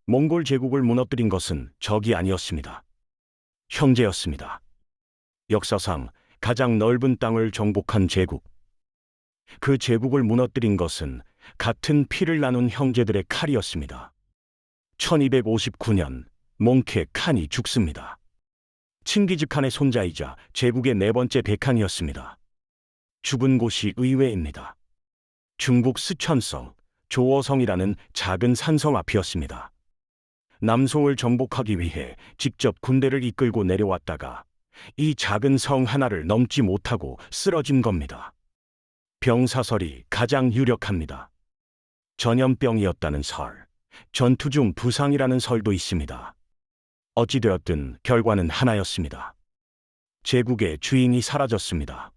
몽골 제국을 무너뜨린 것은 적이 아니었습니다. 형제였습니다. 역사상 가장 넓은 땅을 정복한 제국. 그 제국을 무너뜨린 것은 같은 피를 나눈 형제들의 칼이었습니다. 1259년 몽케 칸이 죽습니다. 칭기즈칸의 손자이자 제국의 네 번째 대칸이었습니다. 죽은 곳이 의외입니다. 중국 스촨성, 조어성이라는 작은 산성 앞이었습니다. 남송을 정복하기 위해 직접 군대를 이끌고 내려왔다가 이 작은 성 하나를 넘지 못하고 쓰러진 겁니다. 병사설이 가장 유력합니다. 전염병이었다는 설, 전투 중 부상이라는 설도 있습니다. 어찌되었든 결과는 하나였습니다. 제국의 주인이 사라졌습니다.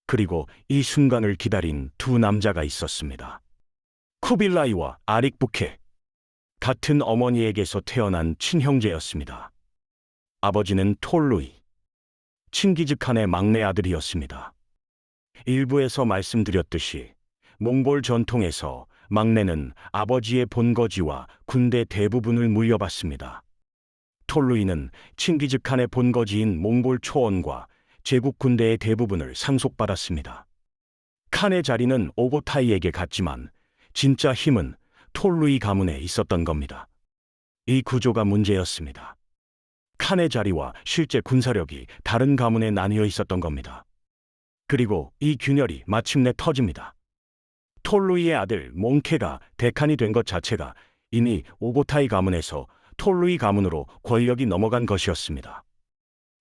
그리고 이 순간을 기다린 두 남자가 있었습니다. 쿠빌라이와 아릭부케. 같은 어머니에게서 태어난 친형제였습니다. 아버지는 톨루이, 칭기즈칸의 막내 아들이었습니다. 일부에서 말씀드렸듯이 몽골 전통에서 막내는 아버지의 본거지와 군대 대부분을 물려받습니다. 톨루이는 칭기즈칸의 본거지인 몽골 초원과 제국 군대의 대부분을 상속받았습니다. 칸의 자리는 오고타이에게 갔지만 진짜 힘은 톨루이 가문에 있었던 겁니다. 이 구조가 문제였습니다. 칸의 자리와 실제 군사력이 다른 가문에 나뉘어 있었던 겁니다. 그리고 이 균열이 마침내 터집니다. 톨루이의 아들 몽케가 대칸이 된 것 자체가 이미 오고타이 가문에서 톨루이 가문으로 권력이 넘어간 것이었습니다.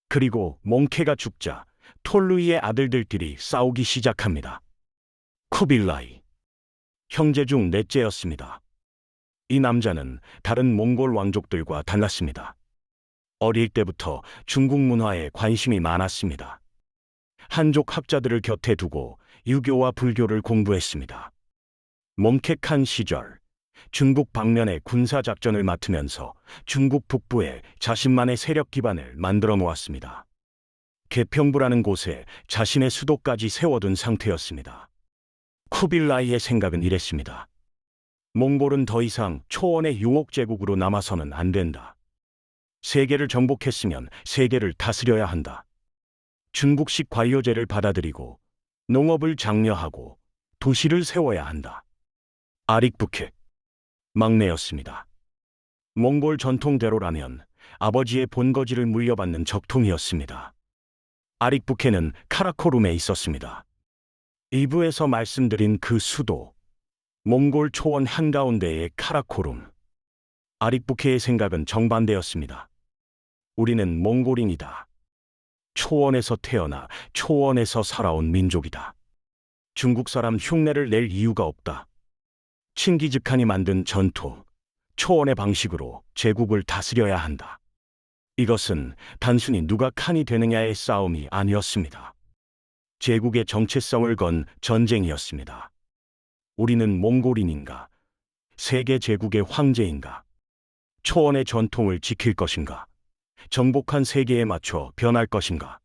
그리고 몽케가 죽자 톨루이의 아들들끼리 싸우기 시작합니다. 쿠빌라이, 형제 중 넷째였습니다. 이 남자는 다른 몽골 왕족들과 달랐습니다. 어릴 때부터 중국 문화에 관심이 많았습니다. 한족 학자들을 곁에 두고 유교와 불교를 공부했습니다. 몽케칸 시절 중국 방면의 군사작전을 맡으면서 중국 북부에 자신만의 세력 기반을 만들어 놓았습니다. 개평부라는 곳에 자신의 수도까지 세워둔 상태였습니다. 쿠빌라이의 생각은 이랬습니다. 몽골은 더 이상 초원의 유목제국으로 남아서는 안 된다. 세계를 정복했으면 세계를 다스려야 한다. 중국식 관료제를 받아들이고 농업을 장려하고 도시를 세워야 한다. 아릭부케, 막내였습니다. 몽골 전통대로라면 아버지의 본거지를 물려받는 적통이었습니다. 아릭부케는 카라코룸에 있었습니다. 일부에서 말씀드린 그 수도, 몽골 초원 한가운데의 카라코룸. 아릭부케의 생각은 정반대였습니다. 우리는 몽골인이다. 초원에서 태어나 초원에서 살아온 민족이다. 중국 사람 흉내를 낼 이유가 없다. 칭기즈칸이 만든 전투, 초원의 방식으로 제국을 다스려야 한다. 이것은 단순히 누가 칸이 되느냐의 싸움이 아니었습니다. 제국의 정체성을 건 전쟁이었습니다. 우리는 몽골인인가? 세계 제국의 황제인가? 초원의 전통을 지킬 것인가? 정복한 세계에 맞춰 변할 것인가?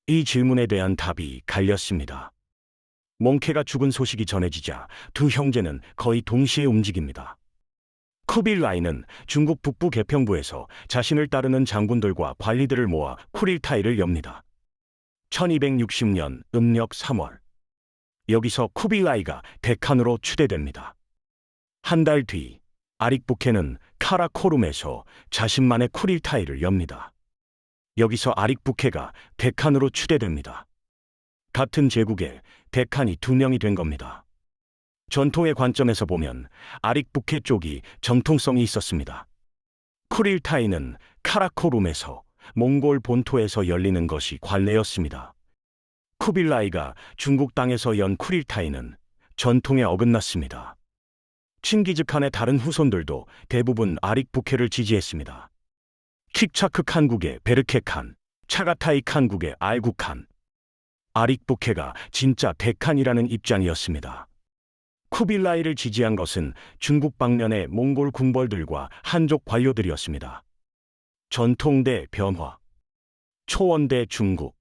이 질문에 대한 답이 갈렸습니다. 몽케가 죽은 소식이 전해지자 두 형제는 거의 동시에 움직입니다. 쿠빌라이는 중국 북부 개평부에서 자신을 따르는 장군들과 관리들을 모아 쿠릴타이를 엽니다. 1260년 음력 3월. 여기서 쿠빌라이가 대칸으로 추대됩니다. 한 달 뒤 아릭부케는 카라코룸에서 자신만의 쿠릴타이를 엽니다. 여기서 아릭부케가 대칸으로 추대됩니다. 같은 제국에 대칸이 두 명이 된 겁니다. 전통의 관점에서 보면 아릭부케 쪽이 정통성이 있었습니다. 쿠릴타이는 카라코룸에서 몽골 본토에서 열리는 것이 관례였습니다. 쿠빌라이가 중국 땅에서 연 쿠릴타이는 전통에 어긋났습니다. 칭기즈칸의 다른 후손들도 대부분 아릭부케를 지지했습니다. 킥차크 칸국의 베르케 칸, 차가타이 칸국의 알구 칸. 아릭부케가 진짜 대칸이라는 입장이었습니다. 쿠빌라이를 지지한 것은 중국 방면의 몽골 궁벌들과 한족 관료들이었습니다. 전통 대 변화, 초원 대 중국,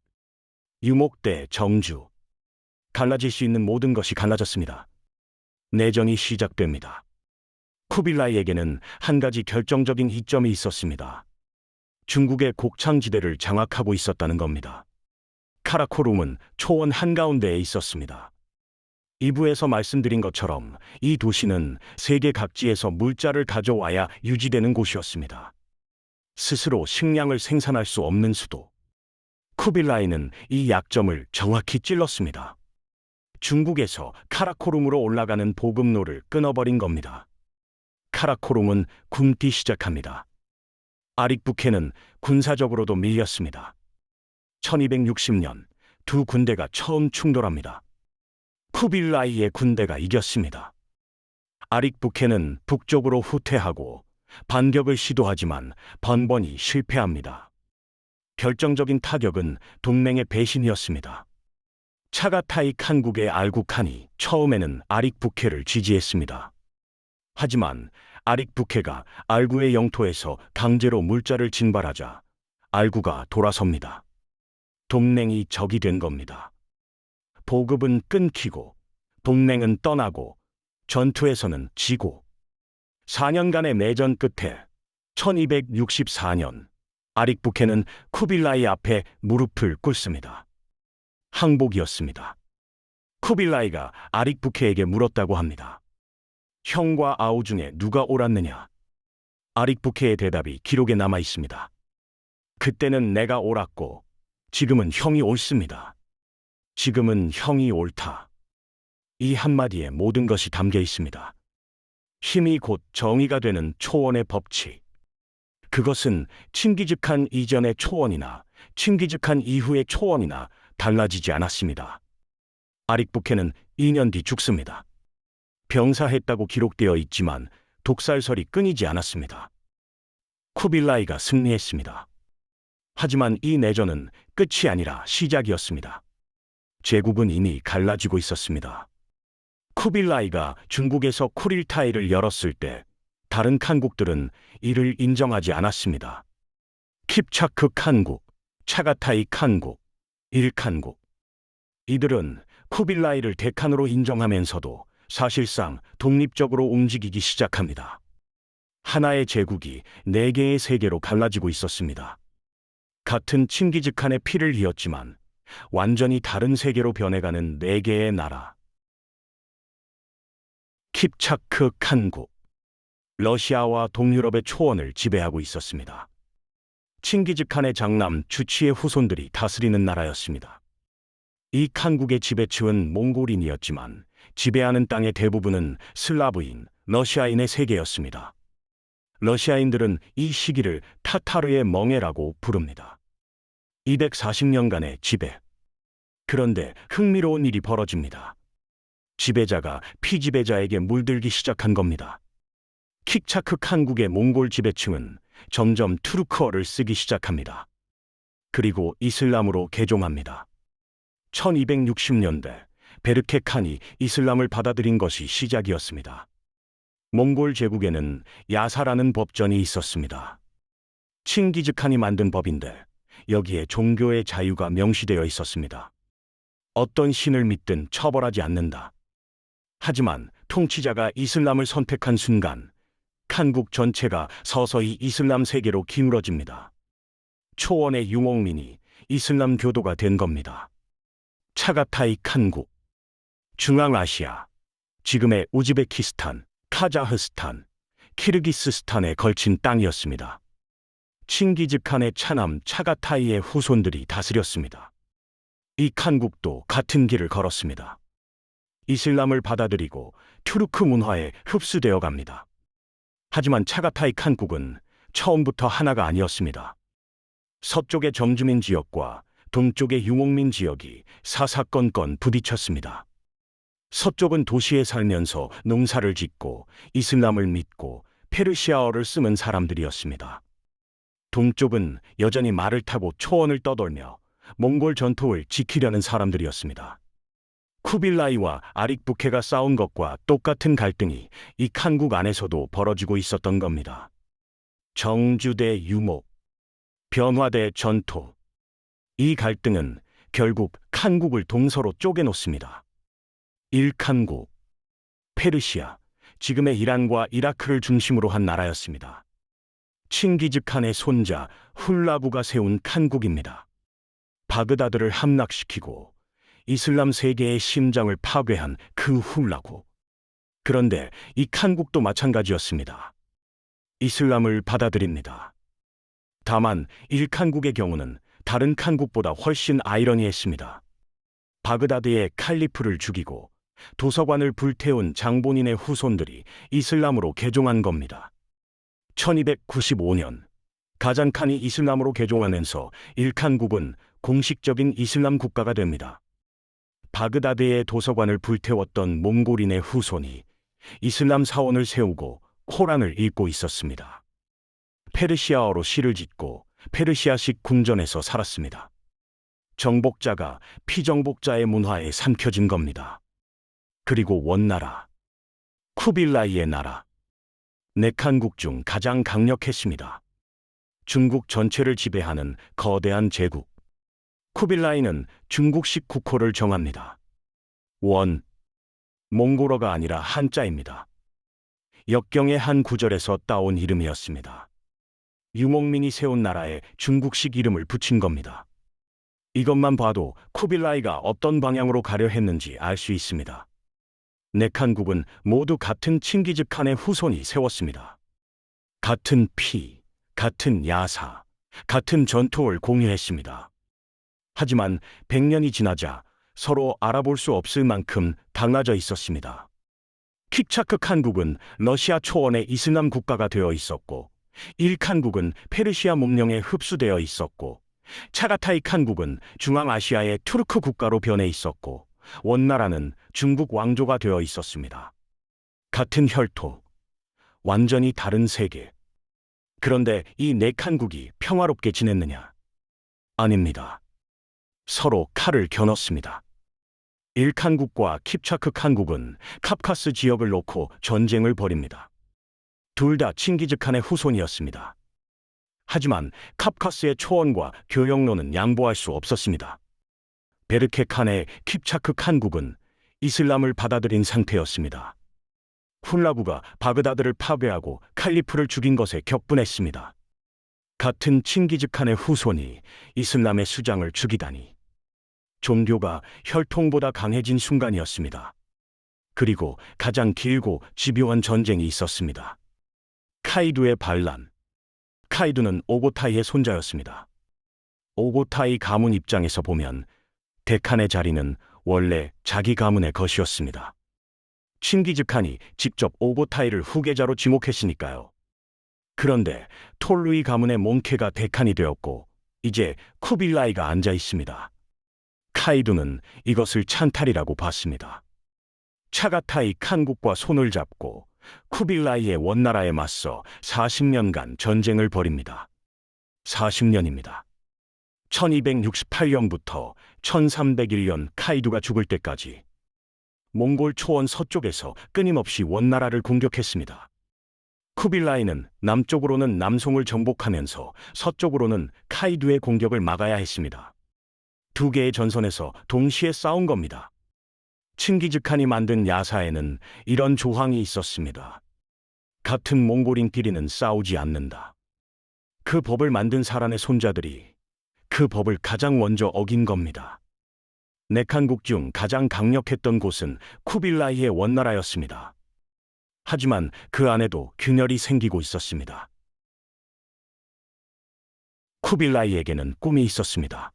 유목 대 정주. 갈라질 수 있는 모든 것이 갈라졌습니다. 내전이 시작됩니다. 쿠빌라이에게는 한 가지 결정적인 이점이 있었습니다. 중국의 곡창지대를 장악하고 있었다는 겁니다. 카라코룸은 초원 한가운데에 있었습니다. 2부에서 말씀드린 것처럼 이 도시는 세계 각지에서 물자를 가져와야 유지되는 곳이었습니다. 스스로 식량을 생산할 수 없는 수도. 쿠빌라이는 이 약점을 정확히 찔렀습니다. 중국에서 카라코룸으로 올라가는 보급로를 끊어버린 겁니다. 카라코룸은 굶기 시작합니다. 아릭부케는 군사적으로도 밀렸습니다. 1260년 두 군대가 처음 충돌합니다. 쿠빌라이의 군대가 이겼습니다. 아릭부케는 북쪽으로 후퇴하고 반격을 시도하지만 번번이 실패합니다. 결정적인 타격은 동맹의 배신이었습니다. 차가타이 칸국의 알구칸이 처음에는 아릭부케를 지지했습니다. 하지만 아릭부케가 알구의 영토에서 강제로 물자를 진발하자 알구가 돌아섭니다. 동맹이 적이 된 겁니다. 보급은 끊기고 동맹은 떠나고 전투에서는 지고 4년간의 내전 끝에 1264년 아릭부케는 쿠빌라이 앞에 무릎을 꿇습니다. 항복이었습니다. 쿠빌라이가 아릭부케에게 물었다고 합니다. 형과 아우 중에 누가 옳았느냐? 아릭부케의 대답이 기록에 남아 있습니다. 그때는 내가 옳았고 지금은 형이 옳습니다. 지금은 형이 옳다. 이 한마디에 모든 것이 담겨 있습니다. 힘이 곧 정의가 되는 초원의 법칙. 그것은 칭기즈칸 이전의 초원이나 칭기즈칸 이후의 초원이나 달라지지 않았습니다. 아릭부케는 2년 뒤 죽습니다. 병사했다고 기록되어 있지만 독살설이 끊이지 않았습니다. 쿠빌라이가 승리했습니다. 하지만 이 내전은 끝이 아니라 시작이었습니다. 제국은 이미 갈라지고 있었습니다. 쿠빌라이가 중국에서 쿠릴타이를 열었을 때 다른 칸국들은 이를 인정하지 않았습니다. 킵차크 칸국, 차가타이 칸국, 일칸국. 이들은 쿠빌라이를 대칸으로 인정하면서도 사실상 독립적으로 움직이기 시작합니다. 하나의 제국이 4개의 세계로 갈라지고 있었습니다. 같은 칭기즈칸의 피를 이었지만 완전히 다른 세계로 변해가는 4개의 나라. 킵차크 칸국. 러시아와 동유럽의 초원을 지배하고 있었습니다. 칭기즈칸의 장남 주치의 후손들이 다스리는 나라였습니다. 이 칸국의 지배층은 몽골인이었지만 지배하는 땅의 대부분은 슬라브인, 러시아인의 세계였습니다. 러시아인들은 이 시기를 타타르의 멍해라고 부릅니다. 240년간의 지배. 그런데 흥미로운 일이 벌어집니다. 지배자가 피지배자에게 물들기 시작한 겁니다. 킥차크 칸국의 몽골 지배층은 점점 투르크어를 쓰기 시작합니다. 그리고 이슬람으로 개종합니다. 1260년대 베르케 칸이 이슬람을 받아들인 것이 시작이었습니다. 몽골 제국에는 야사라는 법전이 있었습니다. 칭기즈 칸이 만든 법인데 여기에 종교의 자유가 명시되어 있었습니다. 어떤 신을 믿든 처벌하지 않는다. 하지만 통치자가 이슬람을 선택한 순간 칸국 전체가 서서히 이슬람 세계로 기울어집니다. 초원의 유목민이 이슬람 교도가 된 겁니다. 차가타이 칸국. 중앙아시아, 지금의 우즈베키스탄, 카자흐스탄, 키르기스스탄에 걸친 땅이었습니다. 칭기즈칸의 차남 차가타이의 후손들이 다스렸습니다. 이 칸국도 같은 길을 걸었습니다. 이슬람을 받아들이고 튜르크 문화에 흡수되어 갑니다. 하지만 차가타이 칸국은 처음부터 하나가 아니었습니다. 서쪽의 정주민 지역과 동쪽의 유목민 지역이 사사건건 부딪혔습니다. 서쪽은 도시에 살면서 농사를 짓고 이슬람을 믿고 페르시아어를 쓰는 사람들이었습니다. 동쪽은 여전히 말을 타고 초원을 떠돌며 몽골 전통을 지키려는 사람들이었습니다. 쿠빌라이와 아릭부케가 싸운 것과 똑같은 갈등이 이 칸국 안에서도 벌어지고 있었던 겁니다. 정주 대 유목, 변화 대 전토. 이 갈등은 결국 칸국을 동서로 쪼개놓습니다. 1칸국, 페르시아, 지금의 이란과 이라크를 중심으로 한 나라였습니다. 칭기즈칸의 손자 훌라부가 세운 칸국입니다. 바그다드를 함락시키고 이슬람 세계의 심장을 파괴한 그 훌라구. 그런데 이 칸국도 마찬가지였습니다. 이슬람을 받아들입니다. 다만 일칸국의 경우는 다른 칸국보다 훨씬 아이러니했습니다. 바그다드의 칼리프를 죽이고 도서관을 불태운 장본인의 후손들이 이슬람으로 개종한 겁니다. 1295년 가잔칸이 이슬람으로 개종하면서 일칸국은 공식적인 이슬람 국가가 됩니다. 바그다드의 도서관을 불태웠던 몽골인의 후손이 이슬람 사원을 세우고 코란을 읽고 있었습니다. 페르시아어로 시를 짓고 페르시아식 궁전에서 살았습니다. 정복자가 피정복자의 문화에 삼켜진 겁니다. 그리고 원나라, 쿠빌라이의 나라, 네칸국 중 가장 강력했습니다. 중국 전체를 지배하는 거대한 제국. 쿠빌라이는 중국식 국호를 정합니다. 원, 몽골어가 아니라 한자입니다. 역경의 한 구절에서 따온 이름이었습니다. 유목민이 세운 나라에 중국식 이름을 붙인 겁니다. 이것만 봐도 쿠빌라이가 어떤 방향으로 가려 했는지 알 수 있습니다. 네칸국은 모두 같은 칭기즈칸의 후손이 세웠습니다. 같은 피, 같은 야사, 같은 전통을 공유했습니다. 하지만 100년이 지나자 서로 알아볼 수 없을 만큼 달라져 있었습니다. 킵차크 칸국은 러시아 초원의 이슬람 국가가 되어 있었고, 일칸국은 페르시아 문명에 흡수되어 있었고, 차가타이 칸국은 중앙아시아의 투르크 국가로 변해 있었고, 원나라는 중국 왕조가 되어 있었습니다. 같은 혈토, 완전히 다른 세계. 그런데 이 네 칸국이 평화롭게 지냈느냐? 아닙니다. 서로 칼을 겨눴습니다. 일칸국과 킵차크 칸국은 카프카스 지역을 놓고 전쟁을 벌입니다. 둘 다 칭기즈칸의 후손이었습니다. 하지만 카프카스의 초원과 교역로는 양보할 수 없었습니다. 베르케 칸의 킵차크 칸국은 이슬람을 받아들인 상태였습니다. 훌라구가 바그다드를 파괴하고 칼리프를 죽인 것에 격분했습니다. 같은 칭기즈칸의 후손이 이슬람의 수장을 죽이다니. 종교가 혈통보다 강해진 순간이었습니다. 그리고 가장 길고 집요한 전쟁이 있었습니다. 카이두의 반란. 카이두는 오고타이의 손자였습니다. 오고타이 가문 입장에서 보면 데칸의 자리는 원래 자기 가문의 것이었습니다. 칭기즈칸이 직접 오고타이를 후계자로 지목했으니까요. 그런데 톨루이 가문의 몽케가 데칸이 되었고 이제 쿠빌라이가 앉아 있습니다. 카이두는 이것을 찬탈이라고 봤습니다. 차가타이 칸국과 손을 잡고 쿠빌라이의 원나라에 맞서 40년간 전쟁을 벌입니다. 40년입니다. 1268년부터 1301년 카이두가 죽을 때까지 몽골 초원 서쪽에서 끊임없이 원나라를 공격했습니다. 쿠빌라이는 남쪽으로는 남송을 정복하면서 서쪽으로는 카이두의 공격을 막아야 했습니다. 두 개의 전선에서 동시에 싸운 겁니다. 칭기즈칸이 만든 야사에는 이런 조항이 있었습니다. 같은 몽골인끼리는 싸우지 않는다. 그 법을 만든 사람의 손자들이 그 법을 가장 먼저 어긴 겁니다. 네칸국 중 가장 강력했던 곳은 쿠빌라이의 원나라였습니다. 하지만 그 안에도 균열이 생기고 있었습니다. 쿠빌라이에게는 꿈이 있었습니다.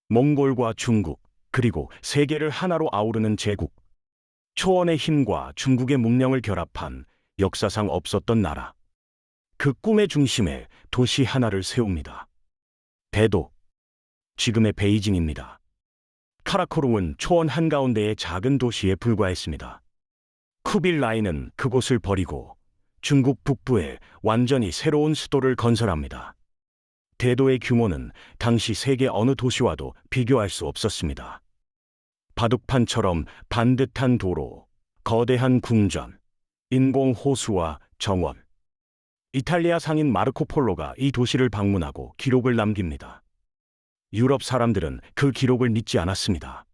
몽골과 중국, 그리고 세계를 하나로 아우르는 제국. 초원의 힘과 중국의 문명을 결합한 역사상 없었던 나라. 그 꿈의 중심에 도시 하나를 세웁니다. 대도, 지금의 베이징입니다. 카라코룸은 초원 한가운데의 작은 도시에 불과했습니다. 쿠빌라이는 그곳을 버리고 중국 북부에 완전히 새로운 수도를 건설합니다. 대도의 규모는 당시 세계 어느 도시와도 비교할 수 없었습니다. 바둑판처럼 반듯한 도로, 거대한 궁전, 인공 호수와 정원. 이탈리아 상인 마르코 폴로가 이 도시를 방문하고 기록을 남깁니다. 유럽 사람들은 그 기록을 믿지 않았습니다.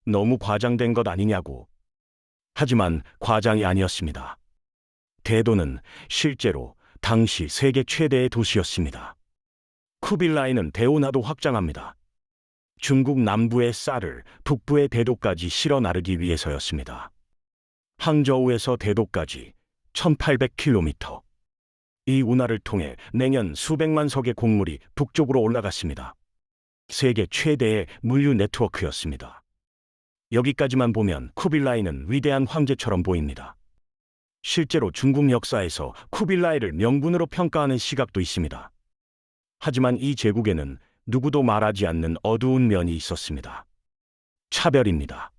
너무 과장된 것 아니냐고. 하지만 과장이 아니었습니다. 대도는 실제로 당시 세계 최대의 도시였습니다. 쿠빌라이는 대운하도 확장합니다. 중국 남부의 쌀을 북부의 대도까지 실어 나르기 위해서였습니다. 항저우에서 대도까지 1800km. 이 운하를 통해 매년 수백만 석의 곡물이 북쪽으로 올라갔습니다. 세계 최대의 물류 네트워크였습니다. 여기까지만 보면 쿠빌라이는 위대한 황제처럼 보입니다. 실제로 중국 역사에서 쿠빌라이를 명군으로 평가하는 시각도 있습니다. 하지만 이 제국에는 누구도 말하지 않는 어두운 면이 있었습니다. 차별입니다.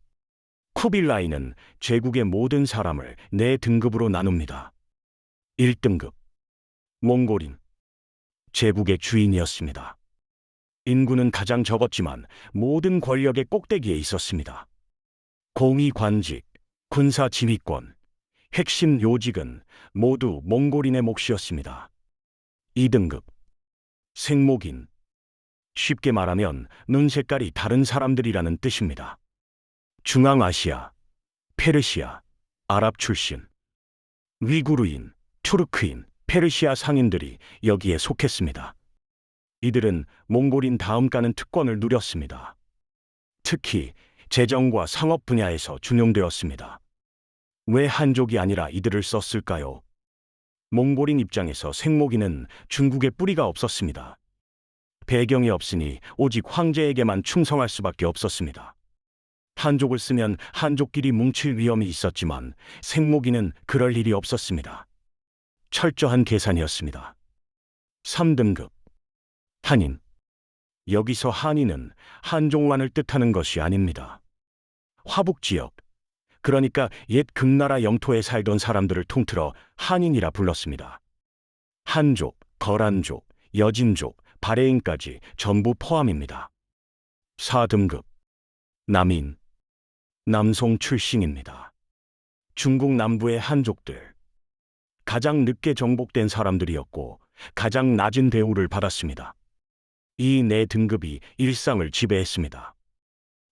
쿠빌라이는 제국의 모든 사람을 4등급으로 나눕니다. 1등급 몽골인, 제국의 주인이었습니다. 인구는 가장 적었지만 모든 권력의 꼭대기에 있었습니다. 공위 관직, 군사 지휘권, 핵심 요직은 모두 몽골인의 몫이었습니다. 2등급 생목인, 쉽게 말하면 눈 색깔이 다른 사람들이라는 뜻입니다. 중앙아시아, 페르시아, 아랍 출신, 위구르인, 투르크인, 페르시아 상인들이 여기에 속했습니다. 이들은 몽골인 다음 가는 특권을 누렸습니다. 특히 재정과 상업 분야에서 중용되었습니다. 왜 한족이 아니라 이들을 썼을까요? 몽골인 입장에서 생목인은 중국에 뿌리가 없었습니다. 배경이 없으니 오직 황제에게만 충성할 수밖에 없었습니다. 한족을 쓰면 한족끼리 뭉칠 위험이 있었지만 생목인은 그럴 일이 없었습니다. 철저한 계산이었습니다. 3등급 한인. 여기서 한인은 한족만을 뜻하는 것이 아닙니다. 화북지역, 그러니까 옛 금나라 영토에 살던 사람들을 통틀어 한인이라 불렀습니다. 한족, 거란족, 여진족, 바레인까지 전부 포함입니다. 4등급 남인, 남송 출신입니다. 중국 남부의 한족들, 가장 늦게 정복된 사람들이었고 가장 낮은 대우를 받았습니다. 이 4등급이 일상을 지배했습니다.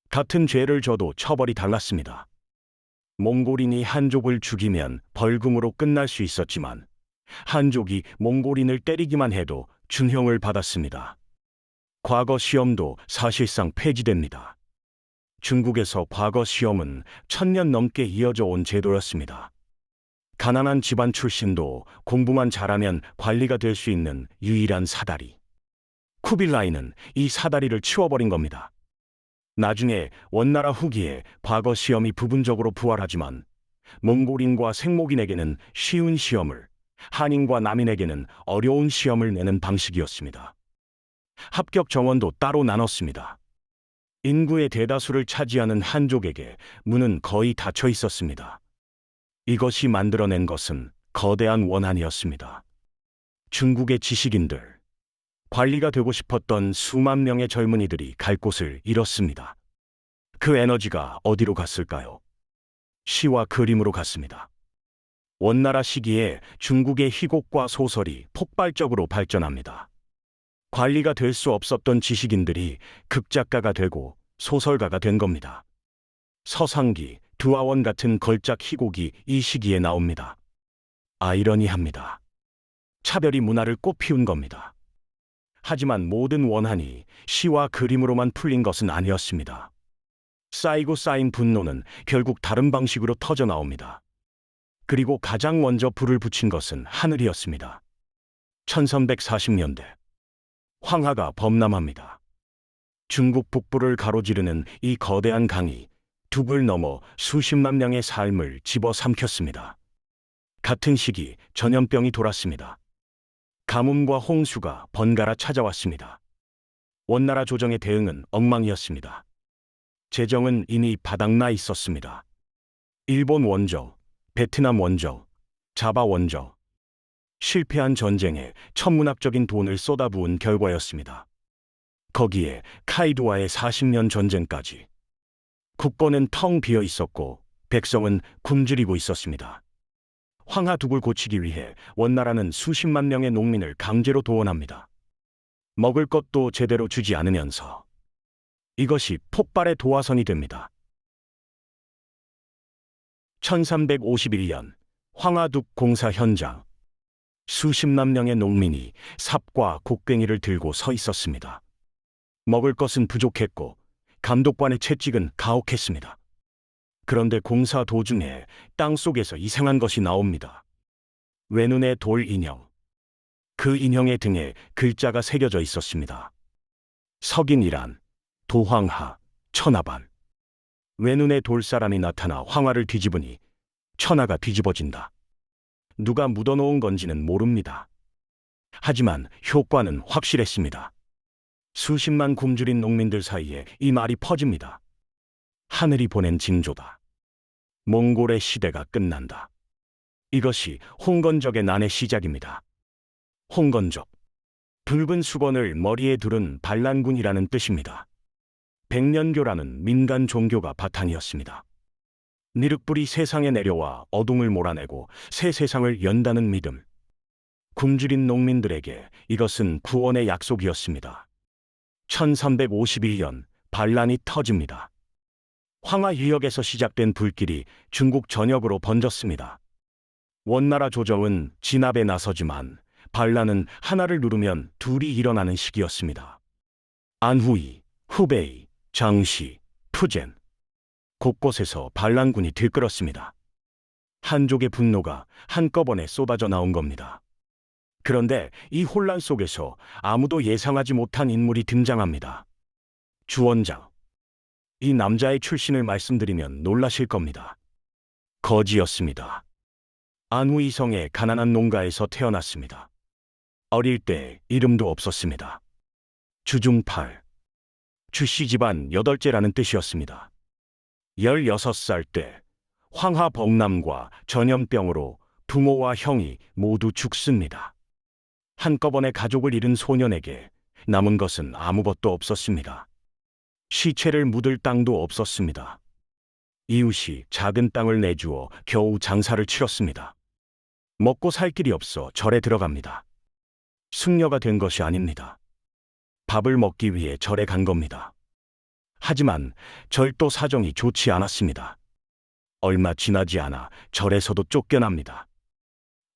같은 죄를 져도 처벌이 달랐습니다. 몽골인이 한족을 죽이면 벌금으로 끝날 수 있었지만 한족이 몽골인을 때리기만 해도 준형을 받았습니다. 과거 시험도 사실상 폐지됩니다. 중국에서 과거 시험은 1000년 넘게 이어져 온 제도였습니다. 가난한 집안 출신도 공부만 잘하면 관리가 될 수 있는 유일한 사다리. 쿠빌라이는 이 사다리를 치워버린 겁니다. 나중에 원나라 후기에 과거 시험이 부분적으로 부활하지만 몽골인과 생목인에게는 쉬운 시험을, 한인과 남인에게는 어려운 시험을 내는 방식이었습니다. 합격 정원도 따로 나눴습니다. 인구의 대다수를 차지하는 한족에게 문은 거의 닫혀 있었습니다. 이것이 만들어낸 것은 거대한 원한이었습니다. 중국의 지식인들, 관리가 되고 싶었던 수만 명의 젊은이들이 갈 곳을 잃었습니다. 그 에너지가 어디로 갔을까요? 시와 그림으로 갔습니다. 원나라 시기에 중국의 희곡과 소설이 폭발적으로 발전합니다. 관리가 될 수 없었던 지식인들이 극작가가 되고 소설가가 된 겁니다. 서상기, 두아원 같은 걸작 희곡이 이 시기에 나옵니다. 아이러니합니다. 차별이 문화를 꽃피운 겁니다. 하지만 모든 원한이 시와 그림으로만 풀린 것은 아니었습니다. 쌓이고 쌓인 분노는 결국 다른 방식으로 터져 나옵니다. 그리고 가장 먼저 불을 붙인 것은 하늘이었습니다. 1340년대 황하가 범람합니다. 중국 북부를 가로지르는 이 거대한 강이 둑을 넘어 수십만 명의 삶을 집어삼켰습니다. 같은 시기 전염병이 돌았습니다. 가뭄과 홍수가 번갈아 찾아왔습니다. 원나라 조정의 대응은 엉망이었습니다. 재정은 이미 바닥나 있었습니다. 일본 원조, 베트남 원조, 자바 원조. 실패한 전쟁에 천문학적인 돈을 쏟아부은 결과였습니다. 거기에 카이도와의 40년 전쟁까지. 국권은 텅 비어 있었고 백성은 굶주리고 있었습니다. 황하둑을 고치기 위해 원나라는 수십만 명의 농민을 강제로 도원합니다. 먹을 것도 제대로 주지 않으면서. 이것이 폭발의 도화선이 됩니다. 1351년 황하둑 공사 현장. 수십만 명의 농민이 삽과 곡괭이를 들고 서 있었습니다. 먹을 것은 부족했고 감독관의 채찍은 가혹했습니다. 그런데 공사 도중에 땅 속에서 이상한 것이 나옵니다. 외눈의 돌 인형. 그 인형의 등에 글자가 새겨져 있었습니다. 석인이란, 도황하, 천하반. 외눈의 돌 사람이 나타나 황하를 뒤집으니 천하가 뒤집어진다. 누가 묻어놓은 건지는 모릅니다. 하지만 효과는 확실했습니다. 수십만 굶주린 농민들 사이에 이 말이 퍼집니다. 하늘이 보낸 징조다. 몽골의 시대가 끝난다. 이것이 홍건적의 난의 시작입니다. 홍건적. 붉은 수건을 머리에 두른 반란군이라는 뜻입니다. 백년교라는 민간 종교가 바탕이었습니다. 니륵불이 세상에 내려와 어둠을 몰아내고 새 세상을 연다는 믿음. 굶주린 농민들에게 이것은 구원의 약속이었습니다. 1351년 반란이 터집니다. 황하 유역에서 시작된 불길이 중국 전역으로 번졌습니다. 원나라 조정은 진압에 나서지만 반란은 하나를 누르면 둘이 일어나는 시기였습니다. 안후이, 후베이, 장시, 푸젠. 곳곳에서 반란군이 들끓었습니다. 한족의 분노가 한꺼번에 쏟아져 나온 겁니다. 그런데 이 혼란 속에서 아무도 예상하지 못한 인물이 등장합니다. 주원장. 이 남자의 출신을 말씀드리면 놀라실 겁니다. 거지였습니다. 안후이성의 가난한 농가에서 태어났습니다. 어릴 때 이름도 없었습니다. 주중팔. 주씨 집안 여덟째라는 뜻이었습니다. 16살 때 황하 범람과 전염병으로 부모와 형이 모두 죽습니다. 한꺼번에 가족을 잃은 소년에게 남은 것은 아무것도 없었습니다. 시체를 묻을 땅도 없었습니다. 이웃이 작은 땅을 내주어 겨우 장사를 치렀습니다. 먹고 살 길이 없어 절에 들어갑니다. 숙녀가 된 것이 아닙니다. 밥을 먹기 위해 절에 간 겁니다. 하지만 절도 사정이 좋지 않았습니다. 얼마 지나지 않아 절에서도 쫓겨납니다.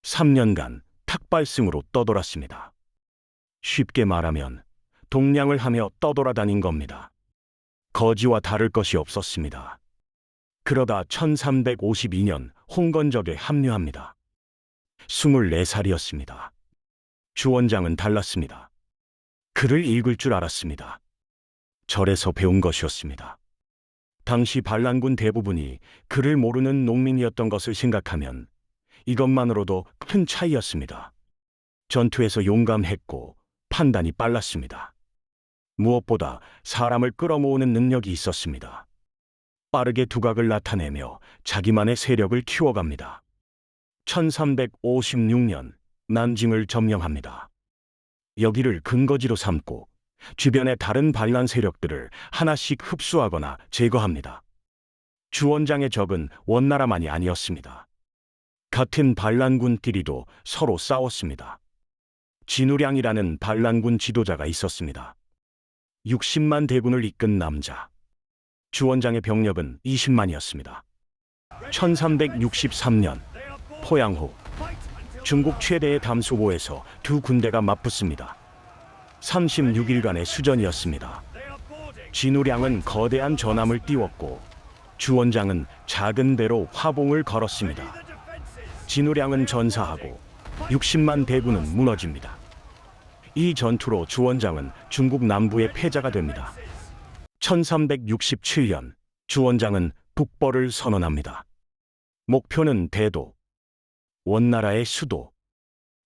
3년간 탁발승으로 떠돌았습니다. 쉽게 말하면 동냥을 하며 떠돌아다닌 겁니다. 거지와 다를 것이 없었습니다. 그러다 1352년 홍건적에 합류합니다. 24살이었습니다. 주원장은 달랐습니다. 글을 읽을 줄 알았습니다. 절에서 배운 것이었습니다. 당시 반란군 대부분이 글을 모르는 농민이었던 것을 생각하면 이것만으로도 큰 차이였습니다. 전투에서 용감했고 판단이 빨랐습니다. 무엇보다 사람을 끌어모으는 능력이 있었습니다. 빠르게 두각을 나타내며 자기만의 세력을 키워갑니다. 1356년 난징을 점령합니다. 여기를 근거지로 삼고 주변의 다른 반란 세력들을 하나씩 흡수하거나 제거합니다. 주원장의 적은 원나라만이 아니었습니다. 같은 반란군끼리도 서로 싸웠습니다. 진우량이라는 반란군 지도자가 있었습니다. 60만 대군을 이끈 남자. 주원장의 병력은 20만이었습니다. 1363년 포양호. 중국 최대의 담수보에서 두 군대가 맞붙습니다. 36일간의 수전이었습니다. 진우량은 거대한 전함을 띄웠고 주원장은 작은 배로 화봉을 걸었습니다. 진우량은 전사하고 60만 대군은 무너집니다. 이 전투로 주원장은 중국 남부의 패자가 됩니다. 1367년 주원장은 북벌을 선언합니다. 목표는 대도, 원나라의 수도.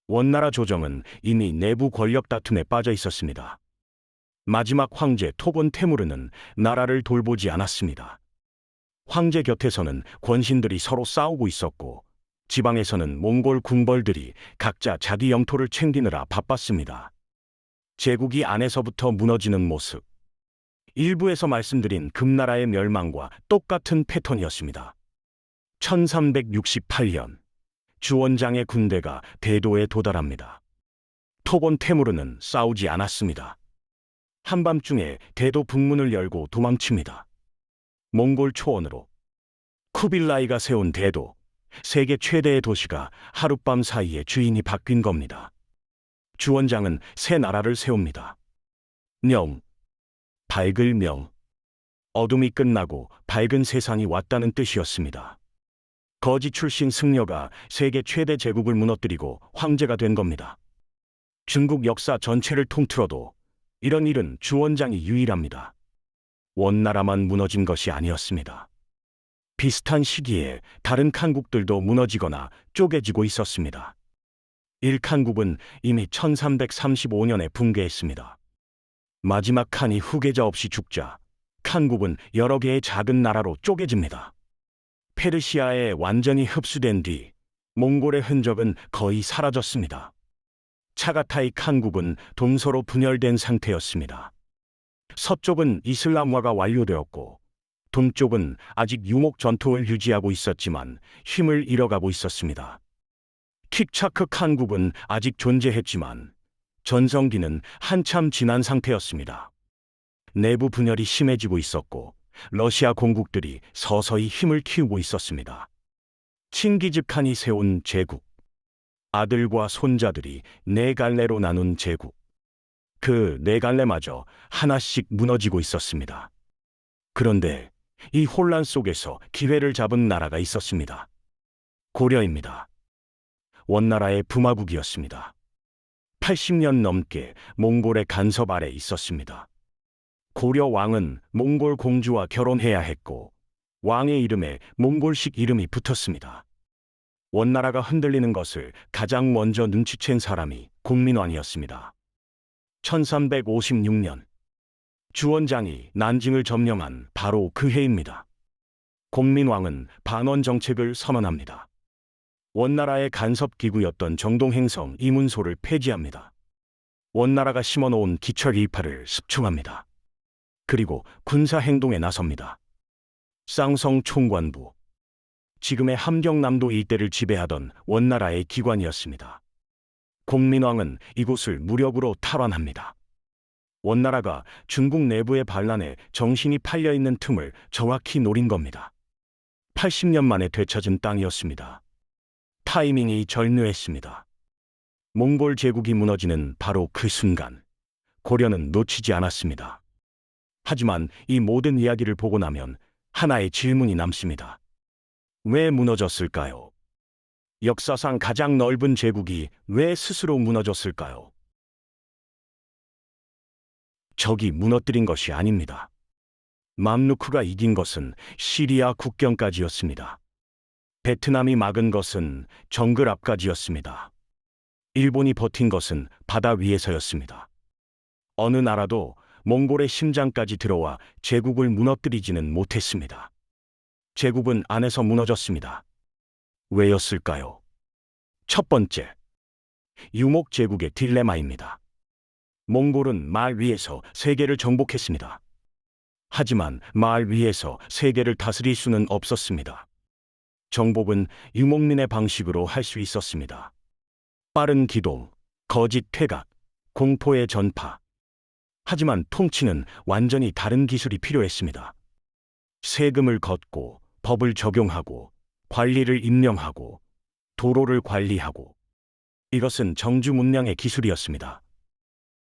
원나라 조정은 이미 내부 권력 다툼에 빠져 있었습니다. 마지막 황제 토본 테무르는 나라를 돌보지 않았습니다. 황제 곁에서는 권신들이 서로 싸우고 있었고 지방에서는 몽골 궁벌들이 각자 자기 영토를 챙기느라 바빴습니다. 제국이 안에서부터 무너지는 모습. 일부에서 말씀드린 금나라의 멸망과 똑같은 패턴이었습니다. 1368년 주원장의 군대가 대도에 도달합니다. 토본 테무르는 싸우지 않았습니다. 한밤중에 대도 북문을 열고 도망칩니다. 몽골 초원으로. 쿠빌라이가 세운 대도, 세계 최대의 도시가 하룻밤 사이에 주인이 바뀐 겁니다. 주원장은 새 나라를 세웁니다. 명, 밝을 명. 어둠이 끝나고 밝은 세상이 왔다는 뜻이었습니다. 거지 출신 승려가 세계 최대 제국을 무너뜨리고 황제가 된 겁니다. 중국 역사 전체를 통틀어도 이런 일은 주원장이 유일합니다. 원나라만 무너진 것이 아니었습니다. 비슷한 시기에 다른 칸국들도 무너지거나 쪼개지고 있었습니다. 1칸국은 이미 1335년에 붕괴했습니다. 마지막 칸이 후계자 없이 죽자 칸국은 여러 개의 작은 나라로 쪼개집니다. 페르시아에 완전히 흡수된 뒤 몽골의 흔적은 거의 사라졌습니다. 차가타이 칸국은 동서로 분열된 상태였습니다. 서쪽은 이슬람화가 완료되었고 동쪽은 아직 유목 전통을 유지하고 있었지만 힘을 잃어가고 있었습니다. 킥차크 칸국은 아직 존재했지만 전성기는 한참 지난 상태였습니다. 내부 분열이 심해지고 있었고 러시아 공국들이 서서히 힘을 키우고 있었습니다. 칭기즈칸이 세운 제국, 아들과 손자들이 네 갈래로 나눈 제국, 그 네 갈래마저 하나씩 무너지고 있었습니다. 그런데 이 혼란 속에서 기회를 잡은 나라가 있었습니다. 고려입니다. 원나라의 부마국이었습니다. 80년 넘게 몽골의 간섭 아래 있었습니다. 고려 왕은 몽골 공주와 결혼해야 했고 왕의 이름에 몽골식 이름이 붙었습니다. 원나라가 흔들리는 것을 가장 먼저 눈치챈 사람이 공민왕이었습니다. 1356년 주원장이 난징을 점령한 바로 그 해입니다. 공민왕은 반원 정책을 선언합니다. 원나라의 간섭기구였던 정동행성 이문소를 폐지합니다. 원나라가 심어놓은 기철 일파를 습충합니다. 그리고 군사행동에 나섭니다. 쌍성 총관부, 지금의 함경남도 일대를 지배하던 원나라의 기관이었습니다. 공민왕은 이곳을 무력으로 탈환합니다. 원나라가 중국 내부의 반란에 정신이 팔려있는 틈을 정확히 노린 겁니다. 80년 만에 되찾은 땅이었습니다. 타이밍이 절묘했습니다. 몽골 제국이 무너지는 바로 그 순간, 고려는 놓치지 않았습니다. 하지만 이 모든 이야기를 보고 나면 하나의 질문이 남습니다. 왜 무너졌을까요? 역사상 가장 넓은 제국이 왜 스스로 무너졌을까요? 적이 무너뜨린 것이 아닙니다. 맘루크가 이긴 것은 시리아 국경까지였습니다. 베트남이 막은 것은 정글 앞까지였습니다. 일본이 버틴 것은 바다 위에서였습니다. 어느 나라도 몽골의 심장까지 들어와 제국을 무너뜨리지는 못했습니다. 제국은 안에서 무너졌습니다. 왜였을까요? 첫 번째, 유목 제국의 딜레마입니다. 몽골은 말 위에서 세계를 정복했습니다. 하지만 말 위에서 세계를 다스릴 수는 없었습니다. 정복은 유목민의 방식으로 할 수 있었습니다. 빠른 기동, 거짓 퇴각, 공포의 전파. 하지만 통치는 완전히 다른 기술이 필요했습니다. 세금을 걷고 법을 적용하고 관리를 임명하고 도로를 관리하고, 이것은 정주 문명의 기술이었습니다.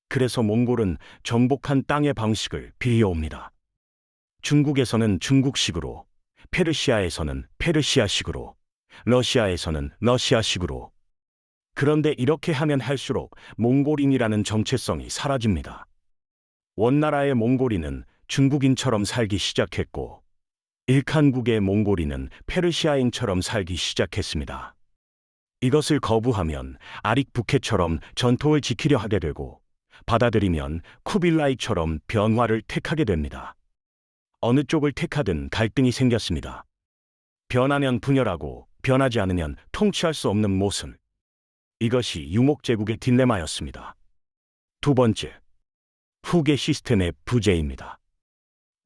그래서 몽골은 정복한 땅의 방식을 빌려옵니다. 중국에서는 중국식으로, 페르시아에서는 페르시아식으로, 러시아에서는 러시아식으로. 그런데 이렇게 하면 할수록 몽골인이라는 정체성이 사라집니다. 원나라의 몽골인은 중국인처럼 살기 시작했고, 일칸국의 몽골인은 페르시아인처럼 살기 시작했습니다. 이것을 거부하면 아릭부케처럼 전통을 지키려 하게 되고, 받아들이면 쿠빌라이처럼 변화를 택하게 됩니다. 어느 쪽을 택하든 갈등이 생겼습니다. 변하면 분열하고 변하지 않으면 통치할 수 없는 모순. 이것이 유목제국의 딜레마였습니다. 두 번째, 후계 시스템의 부재입니다.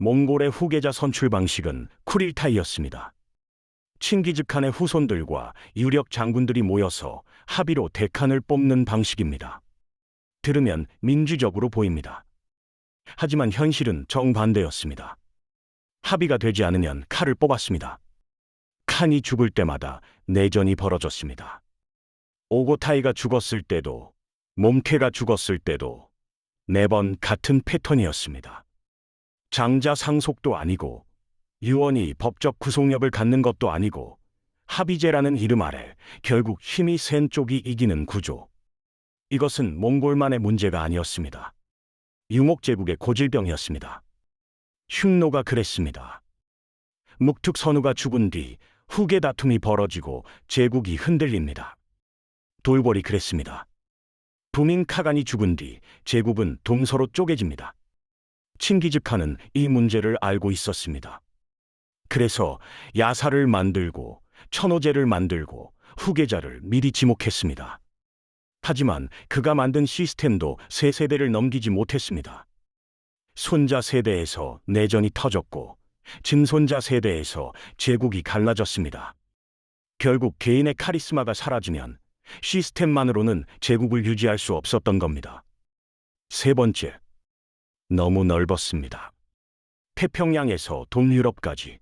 몽골의 후계자 선출 방식은 쿠릴타이였습니다. 칭기즈칸의 후손들과 유력 장군들이 모여서 합의로 대칸을 뽑는 방식입니다. 들으면 민주적으로 보입니다. 하지만 현실은 정반대였습니다. 합의가 되지 않으면 칼을 뽑았습니다. 칸이 죽을 때마다 내전이 벌어졌습니다. 오고타이가 죽었을 때도, 몽케가 죽었을 때도 매번 같은 패턴이었습니다. 장자 상속도 아니고 유언이 법적 구속력을 갖는 것도 아니고 합의제라는 이름 아래 결국 힘이 센 쪽이 이기는 구조. 이것은 몽골만의 문제가 아니었습니다. 유목제국의 고질병이었습니다. 흉노가 그랬습니다. 묵툭선우가 죽은 뒤 후계 다툼이 벌어지고 제국이 흔들립니다. 돌궐이 그랬습니다. 부민카간이 죽은 뒤 제국은 동서로 쪼개집니다. 칭기즈칸은 이 문제를 알고 있었습니다. 그래서 야사를 만들고 천호제를 만들고 후계자를 미리 지목했습니다. 하지만 그가 만든 시스템도 세 세대를 넘기지 못했습니다. 손자 세대에서 내전이 터졌고 증손자 세대에서 제국이 갈라졌습니다. 결국 개인의 카리스마가 사라지면 시스템만으로는 제국을 유지할 수 없었던 겁니다. 세 번째, 너무 넓었습니다. 태평양에서 동유럽까지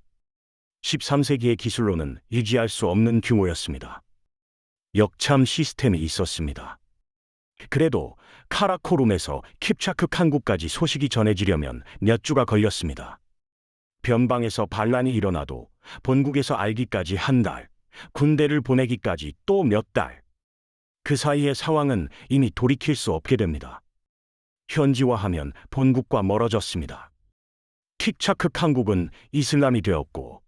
13세기의 기술로는 유지할 수 없는 규모였습니다. 역참 시스템이 있었습니다. 그래도 카라코룸에서 킵차크 칸국까지 소식이 전해지려면 몇 주가 걸렸습니다. 변방에서 반란이 일어나도 본국에서 알기까지 한 달, 군대를 보내기까지 또 몇 달. 그 사이의 상황은 이미 돌이킬 수 없게 됩니다. 현지화하면 본국과 멀어졌습니다. 킥차크 칸국은 이슬람이 되었고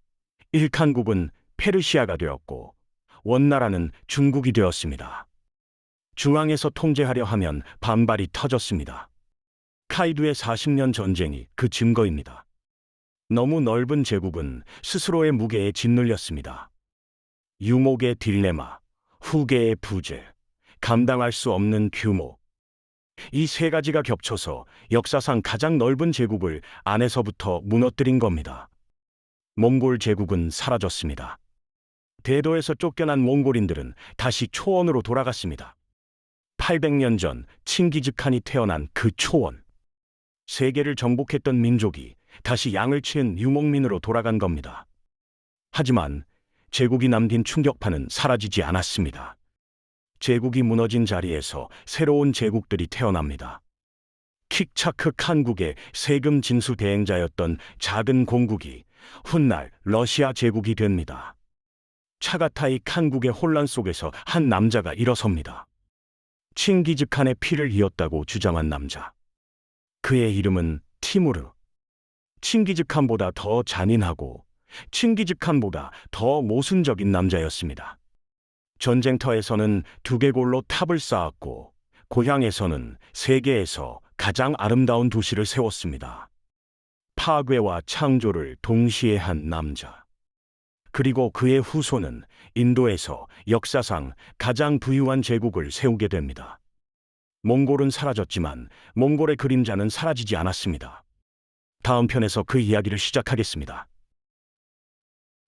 일칸국은 페르시아가 되었고 원나라는 중국이 되었습니다. 중앙에서 통제하려 하면 반발이 터졌습니다. 카이두의 40년 전쟁이 그 증거입니다. 너무 넓은 제국은 스스로의 무게에 짓눌렸습니다. 유목의 딜레마, 후계의 부재, 감당할 수 없는 규모. 이 세 가지가 겹쳐서 역사상 가장 넓은 제국을 안에서부터 무너뜨린 겁니다. 몽골 제국은 사라졌습니다. 대도에서 쫓겨난 몽골인들은 다시 초원으로 돌아갔습니다. 800년 전 칭기즈칸이 태어난 그 초원. 세계를 정복했던 민족이 다시 양을 치은 유목민으로 돌아간 겁니다. 하지만 제국이 남긴 충격파는 사라지지 않았습니다. 제국이 무너진 자리에서 새로운 제국들이 태어납니다. 킥차크 칸국의 세금 징수 대행자였던 작은 공국이 훗날 러시아 제국이 됩니다. 차가타이 칸국의 혼란 속에서 한 남자가 일어섭니다. 칭기즈칸의 피를 이었다고 주장한 남자. 그의 이름은 티무르. 칭기즈칸보다 더 잔인하고 칭기즈칸보다 더 모순적인 남자였습니다. 전쟁터에서는 두개골로 탑을 쌓았고 고향에서는 세계에서 가장 아름다운 도시를 세웠습니다. 파괴와 창조를 동시에 한 남자. 그리고 그의 후손은 인도에서 역사상 가장 부유한 제국을 세우게 됩니다. 몽골은 사라졌지만 몽골의 그림자는 사라지지 않았습니다. 다음 편에서 그 이야기를 시작하겠습니다.